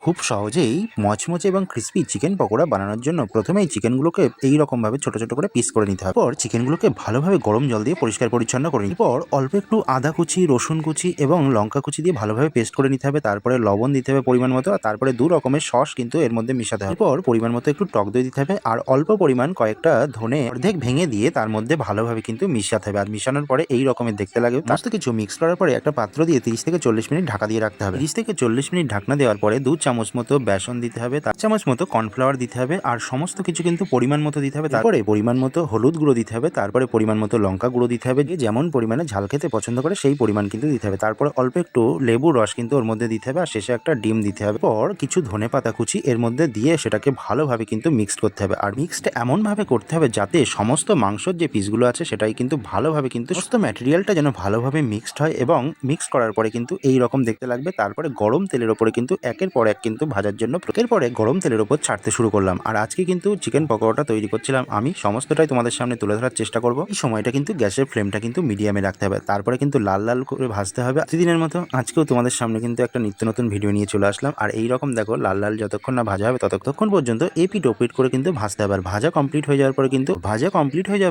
খুব সহজেই মচমচে এবং ক্রিস্পি চিকেন পকোড়া বানানোর জন্য প্রথমেই চিকেনগুলোকে এই রকমভাবে ছোট ছোট করে পিস করে নিতে হবে। পর চিকেনগুলোকে ভালোভাবে গরম জল দিয়ে পরিষ্কার পরিচ্ছন্ন করে নিতে পর অল্প একটু আদা কুচি, রসুন কুচি এবং লঙ্কা কুচি দিয়ে ভালোভাবে পেস্ট করে নিতে হবে। তারপরে লবণ দিতে হবে পরিমাণ মতো, আর তারপরে দু রকমের সস কিন্তু এর মধ্যে মিশাতে হবে। এরপর পরিমাণ মতো একটু টক দই দিতে হবে আর অল্প পরিমাণ কয়েকটা ধনে অর্ধেক ভেঙে দিয়ে তার মধ্যে ভালোভাবে কিন্তু মিশাতে হবে। আর মিশানোর পরে এই রকমের দেখতে লাগে। সমস্ত কিছু মিক্স করার পরে একটা পাত্র দিয়ে 30 থেকে 40 মিনিট ঢাকা দিয়ে রাখতে হবে। 30 থেকে 40 মিনিট ঢাকনা দেওয়ার পরে 2 চামচ মতো বেসন দিতে হবে, 4 চামচ মতো কর্নফ্লাওয়ার দিতে হবে আর সমস্ত কিছু কিন্তু পরিমাণ মতো দিতে হবে। তারপরে পরিমাণ মতো হলুদ গুঁড়ো দিতে হবে, তারপরে পরিমাণ মতো লঙ্কা গুঁড়ো দিতে হবে। যে যেমন পরিমাণে ঝাল খেতে পছন্দ করে সেই পরিমাণ কিন্তু দিতে হবে। তারপরে অল্প একটু লেবুর রস কিন্তু ওর মধ্যে দিতে হবে আর শেষে একটা ডিম দিতে হবে। পর কিছু ধনেপাতা কুচি এর মধ্যে দিয়ে সেটাকে ভালোভাবে কিন্তু মিক্সড করতে হবে। আর মিক্সড এমন ভাবে করতে হবে যাতে সমস্ত মাংসর যে পিসগুলো আছে সেটাই কিন্তু ভালোভাবে কিন্তু সমস্ত ম্যাটেরিয়ালটা যেন ভালোভাবে মিক্সড হয় এবং মিক্স করার পরে কিন্তু এই রকম দেখতে লাগবে। তারপরে গরম তেলের ওপরে কিন্তু একের পর এক কিন্তু ভাজার জন্য একের পরে গরম তেলের ওপর ছাড়তে শুরু করলাম। আর আজকে কিন্তু চিকেন পকোড়াটা তৈরি করছিলাম আমি, সমস্তটাই তোমাদের সামনে তুলে ধরার চেষ্টা করব। এই সময়টা কিন্তু গ্যাসের ফ্লেমটা কিন্তু মিডিয়ামে রাখতে হবে, তারপরে কিন্তু লাল লাল করে ভাজতে হবে। প্রতিদিনের মতো আজকেও তোমাদের সামনে কিন্তু একটা নিত্য নতুন ভিডিও নিয়ে চলে আসলাম। আর এই রকম দেখো লাল লাল যতক্ষণ না ভাজা হবে ততক্ষণ পর্যন্ত এপিট ওপিট করে কিন্তু ভাজতে হবে। আর ভাজা কমপ্লিট হয়ে যাওয়ার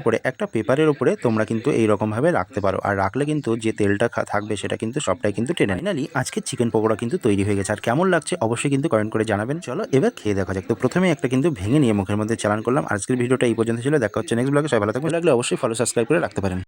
পরে একটা পেপারের উপরে তোমরা কিন্তু এই রকম ভাবে রাখতে পারো। আর রাখলে কিন্তু যে তেলটা থাকবে সেটা কিন্তু সবটাই কিন্তু টেনে। ফাইনালি আজকে চিকেন পকোড়া কিন্তু তৈরি হয়ে গেছে। আর কেমন লাগছে অবশ্যই কিন্তু কমেন্ট করে জানাবেন। চলো এবার খেয়ে দেখা যাক। তো প্রথমে একটা কিন্তু ভেঙে নিয়ে মুখের মধ্যে চালান করলাম। আজকের ভিডিওটা এই পর্যন্ত ছিল, দেখা হচ্ছে নেক্সট ব্লগে। সবাই ভালো থাকবেন, লাগলে অবশ্যই ফলো সাবস্ক্রাইব করে রাখতে পারেন।